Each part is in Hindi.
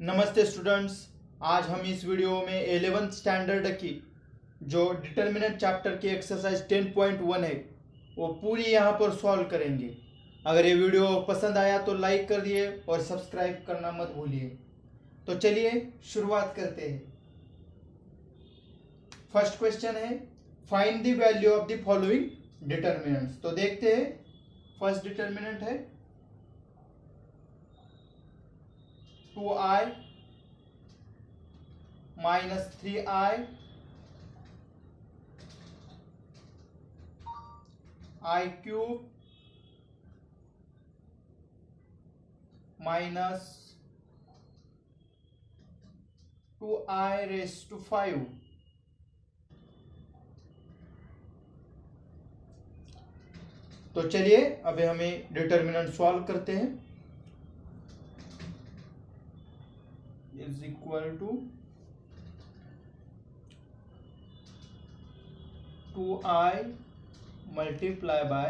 नमस्ते स्टूडेंट्स। आज हम इस वीडियो में 11th स्टैंडर्ड की जो डिटर्मिनेंट चैप्टर की एक्सरसाइज 10.1 है वो पूरी यहाँ पर सॉल्व करेंगे। अगर ये वीडियो पसंद आया तो लाइक कर दिए और सब्सक्राइब करना मत भूलिए। तो चलिए शुरुआत करते हैं। फर्स्ट क्वेश्चन है find the value of the following determinants. तो देखते हैं। फर्स्ट डिटर्मिनेंट है 2i minus 3i I cube minus 2i raised to 5। तो चलिए अभी हमें डिटर्मिनेंट सॉल्व करते हैं। Is equal to 2i multiply by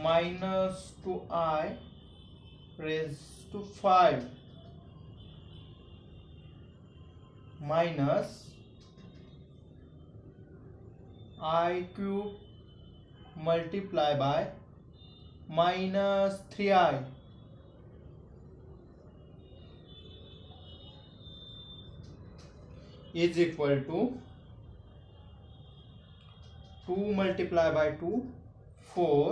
minus 2i raised to 5 minus I cube multiply by minus 3i is equal to 2 multiply by 2 4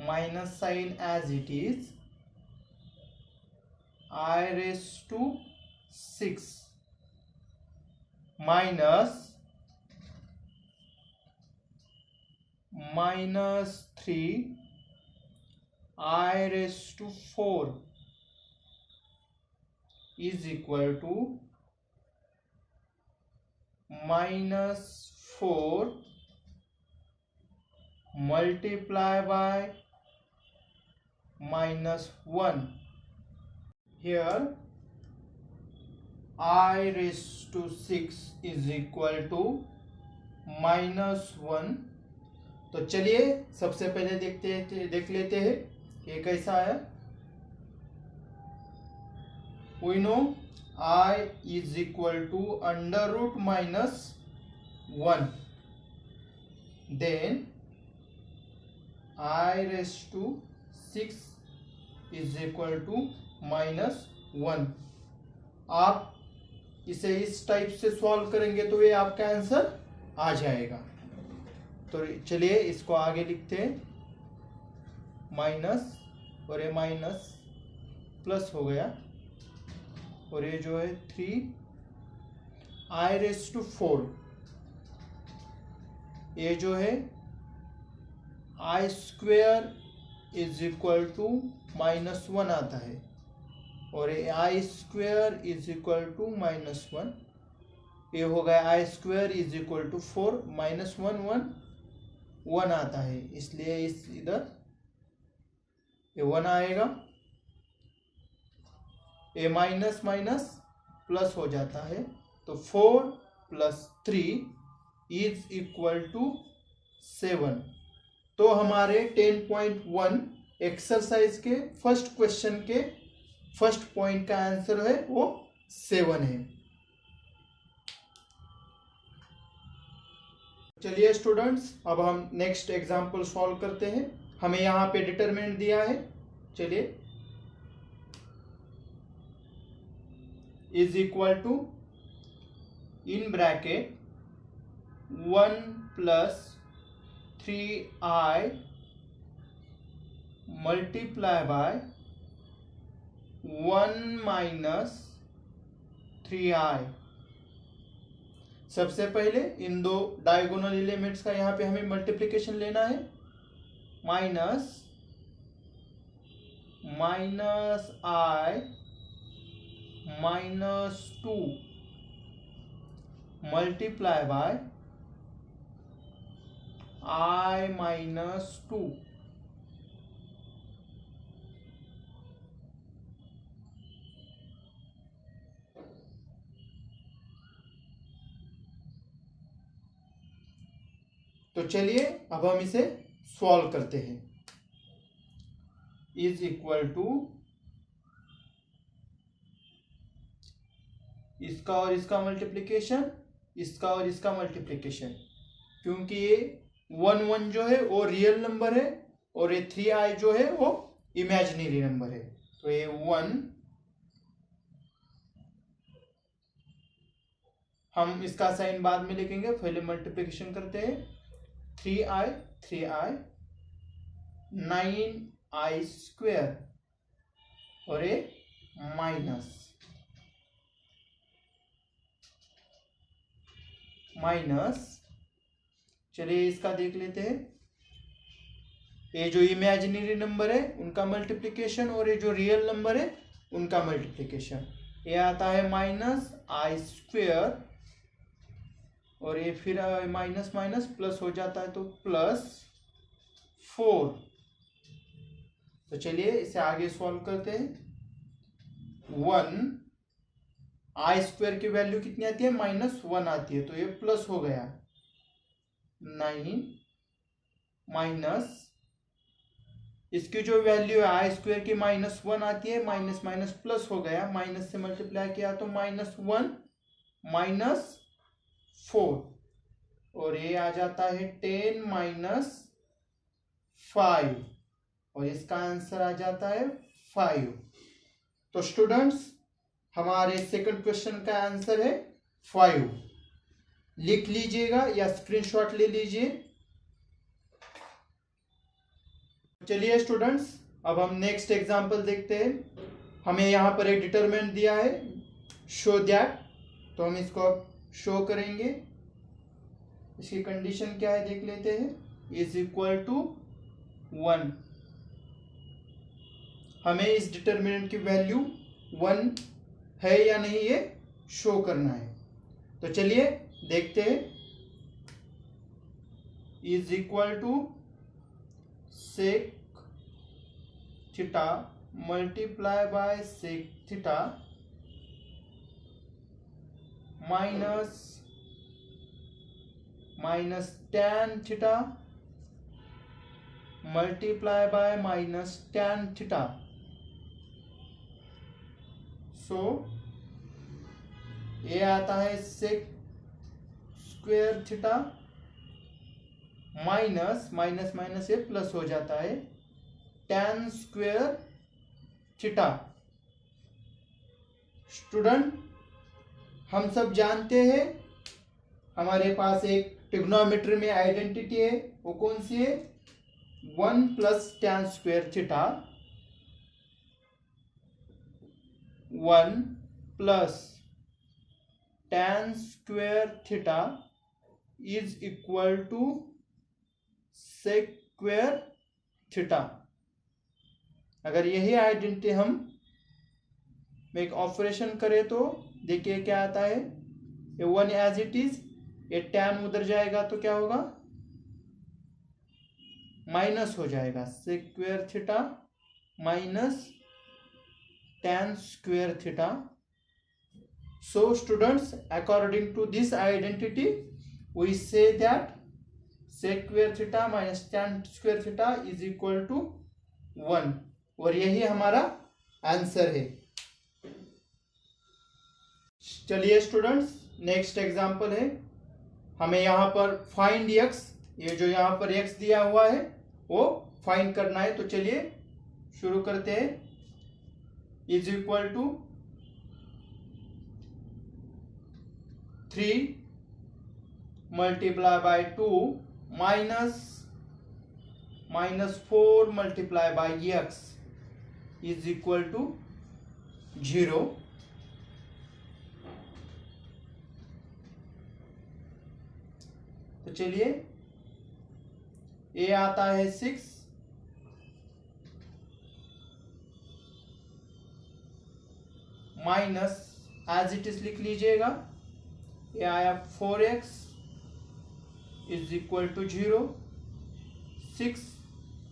minus sign as it is I raised to 6 minus 3 I raised to 4 is equal to minus 4 multiply by minus 1. Here I raised to 6 is equal to minus 1. तो चलिए सबसे पहले देख लेते हैं ये कैसा है। We know I is equal to under root minus 1. Then I raised to 6 is equal to minus 1. आप इसे इस टाइप से सॉल्व करेंगे तो ये आपका आंसर आ जाएगा। तो चलिए इसको आगे लिखते हैं। माइनस और ये माइनस प्लस हो गया और ये जो है 3 I raised to 4। ये जो है I square is equal to minus 1 आता है और ये I square is equal to minus 1। ये हो गया I square is equal to 4 minus 1 आता है, इसलिए इस इधर ये 1 आएगा। ए माइनस माइनस प्लस हो जाता है तो 4 प्लस 3 इज इक्वल टू 7। तो हमारे 10.1 एक्सरसाइज के फर्स्ट क्वेश्चन के फर्स्ट पॉइंट का आंसर है वो 7 है। चलिए स्टूडेंट्स अब हम नेक्स्ट एग्जांपल सॉल्व करते हैं। हमें यहाँ पे डिटरमिनेंट दिया है। चलिए is equal to in bracket 1 plus 3i multiply by 1 minus 3i। सबसे पहले इन दो डायगोनल एलिमेंट्स का यहाँ पे हमें मल्टीप्लिकेशन लेना है। Minus i minus 2 multiply bye I minus 2। तो चलिए अब हम इसे सॉल्व करते हैं। इज इक्वल टू इसका और इसका मल्टीप्लिकेशन, इसका और इसका मल्टीप्लिकेशन, क्योंकि ये 1 1 जो है वो रियल नंबर है और ये 3i जो है वो इमेजिनरी नंबर है। तो ये 1, हम इसका साइन बाद में लिखेंगे, पहले मल्टीप्लिकेशन करते हैं। 3i 3i 9i स्क्वायर और ये माइनस, चलिए इसका देख लेते हैं। ये जो इमेजिनरी नंबर है उनका मल्टीप्लिकेशन और ये जो रियल नंबर है उनका मल्टीप्लिकेशन, ये आता है -i स्क्वायर और ये फिर माइनस माइनस प्लस हो जाता है तो +4। तो चलिए इसे आगे सॉल्व करते हैं। 1 i स्क्वायर की वैल्यू कितनी आती है, -1 आती है, तो ये प्लस हो गया 9 माइनस, इसकी जो वैल्यू है i स्क्वायर की -1 आती है, माइनस माइनस प्लस हो गया, माइनस से मल्टीप्लाई किया तो -1 -4 और ये आ जाता है 10 -5 और इसका आंसर आ जाता है 5। तो स्टूडेंट्स हमारे सेकंड क्वेश्चन का आंसर है 5। लिख लीजिएगा या स्क्रीनशॉट ले लीजिए। चलिए स्टूडेंट्स अब हम नेक्स्ट एग्जांपल देखते हैं। हमें यहाँ पर एक डिटरमिनेंट दिया है शो दैट, तो हम इसको अब शो करेंगे। इसकी कंडीशन क्या है देख लेते हैं। इज इक्वल टू 1, हमें इस डिटरमिनेंट की वैल्यू 1 है या नहीं ये शो करना है। तो चलिए देखते हैं। Is equal to sec theta multiply by sec theta minus tan theta multiply by -tan theta. So ये आता है sec square theta minus minus ये प्लस हो जाता है tan स्क्वायर थीटा। स्टूडेंट हम सब जानते हैं हमारे पास एक ट्रिग्नोमेट्री में आइडेंटिटी है, वो कौन सी है, 1 + tan square theta 1 + tan square theta is equal to sec square theta. अगर यही आइडेंटिटी हम एक ऑपरेशन करें तो देखिए क्या आता है, ये 1 एज इट इज, ये tan उधर जाएगा तो क्या होगा, माइनस हो जाएगा, sec square theta minus tan square theta. So students according to this identity we say that sec square theta minus tan square theta is equal to 1 और यही हमारा आंसर है। चलिए स्टूडेंट्स नेक्स्ट एग्जांपल है। हमें यहाँ पर फाइंड x, ये जो यहाँ पर x दिया हुआ है वो फाइंड करना है। तो चलिए शुरू करते हैं। Is equal to 3 multiply by 2 -4 multiply by x is equal to 0। तो चलिए ये आता है 6 माइनस एज इट इज लिख लीजिएगा, ये आया 4x is equal to 0। 6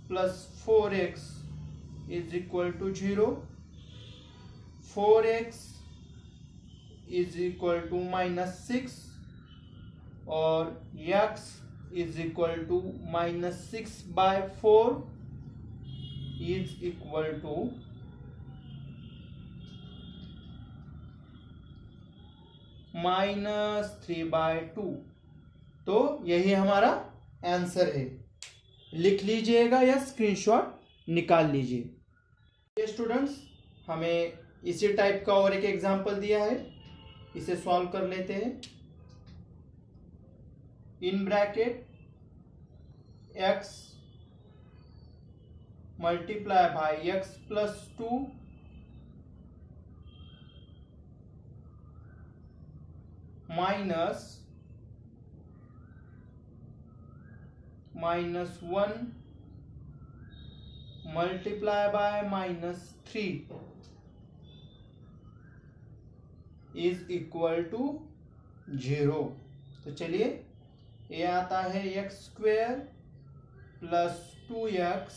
+ 4x is equal to 0। 4x is equal to -6 और x is equal to -6/4 is equal to -3/2। तो यही हमारा आंसर है। लिख लीजिएगा या स्क्रीनशॉट निकाल लीजिए। स्टूडेंट्स, हमें इसी टाइप का और एक एग्जांपल दिया है, इसे सॉल्व कर लेते हैं। In bracket x multiply by x plus 2 minus -1 multiply by -3 is equal to 0। तो चलिए, ये आता है x² प्लस 2x।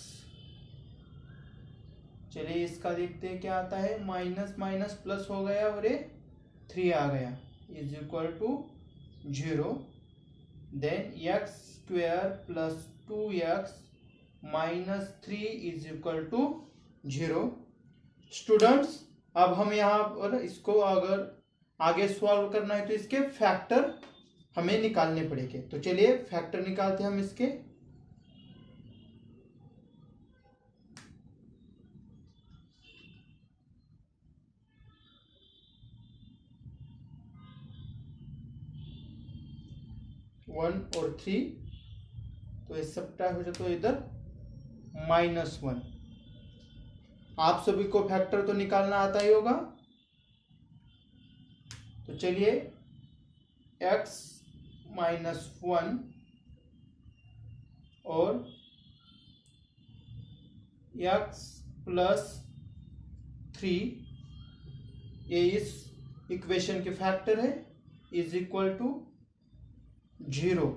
चलिए इसका देखते हैं क्या आता है। माइनस माइनस प्लस हो गया और ये 3 आ गया, is equal to 0। Then x² plus 2x minus 3 is equal to 0। Students, अब हम यहाँ पर इसको अगर आगे सॉल्व करना है तो इसके फैक्टर हमें निकालने पड़ेंगे। तो चलिए फैक्टर निकालते हैं हम इसके। वन और 3, तो ये सब्ट्रैक्ट हो जाए तो इधर -1। आप सभी को फैक्टर तो निकालना आता ही होगा। तो चलिए, x -1 और x प्लस 3, ये इस इक्वेशन के फैक्टर है, is equal to 0।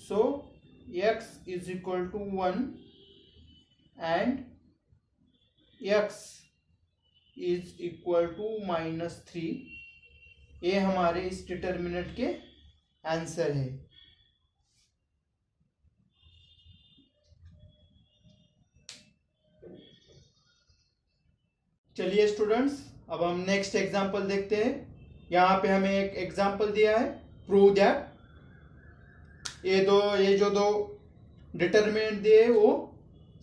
So x is equal to 1 and x is equal to -3। ये हमारे इस डिटर्मिनेंट के आंसर है। चलिए स्टूडेंट्स, अब हम नेक्स्ट एग्जांपल देखते हैं। यहाँ पे हमें एक एग्जांपल दिया है, प्रूव दैट ये जो दो डिटर्मिनेंट दिए वो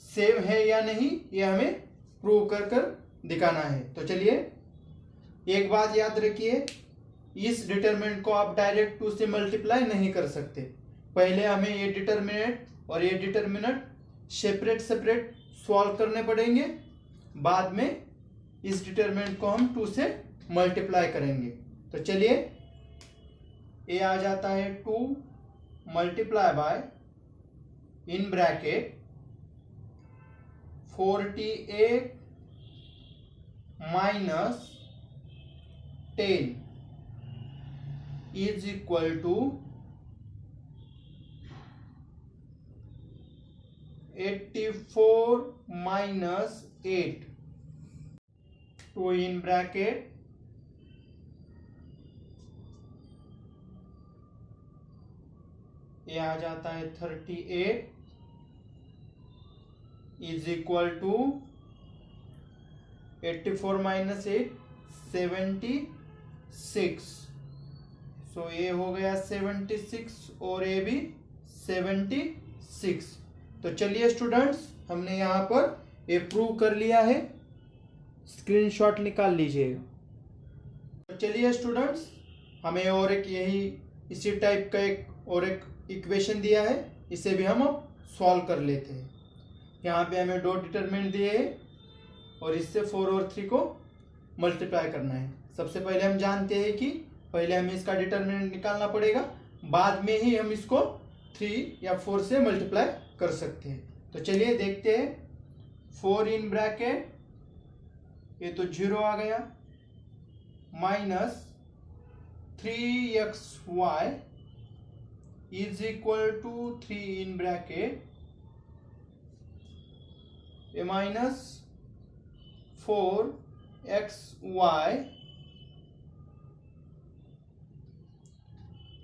सेम है या नहीं, ये हमें प्रूव कर दिखाना है। तो चलिए, एक बात याद रखिए, इस डिटर्मिनेंट को आप डायरेक्ट 2 से मल्टीप्लाई नहीं कर सकते। पहले हमें ये डिटर्मिनेंट और ये डिटर्मिनेंट सेपरेट सेपरेट सॉल्व करने पड़ेंगे, बाद में इस डिटर्मिनेंट को हम 2 से मल्टीप्लाई करेंगे। तो चलिए, ये आ जाता है 2 multiply by in bracket 48 minus 10 is equal to 84 minus 8। 2 in bracket ये आ जाता है 38 is equal to 84 minus 8 76। So ये हो गया 76 और ये भी 76। तो चलिए स्टूडेंट्स, हमने यहाँ पर ये प्रूव कर लिया है। स्क्रीनशॉट निकाल लीजिएगा। तो चलिए स्टूडेंट्स, हमें और एक यही इसी टाइप का एक और एक इक्वेशन दिया है, इसे भी हम अब सॉल्व कर लेते हैं। यहाँ पे हमें 2 डिटरमिनेंट दिए हैं और इससे 4 और 3 को मल्टीप्लाई करना है। सबसे पहले हम जानते हैं कि पहले हमें इसका डिटरमिनेंट निकालना पड़ेगा, बाद में ही हम इसको 3 या 4 से मल्टीप्लाई कर सकते हैं। तो चलिए देखते हैं। 4 इन ब्रैकेट, ये तो 0 आ गया, minus 3xy is equal to 3 in bracket ये माइनस 4xy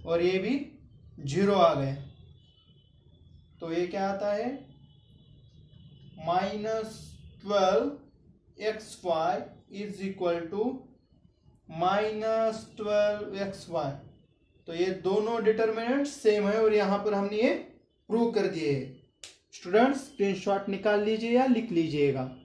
और ये भी 0 आ गया। तो ये क्या आता है, -12xy is equal to -12xy। तो ये दोनों डिटर्मिनेंट सेम है और यहाँ पर हमने ये प्रूव कर दिए। स्टूडेंट्स स्क्रीनशॉट निकाल लीजिए या लिख लीजिएगा।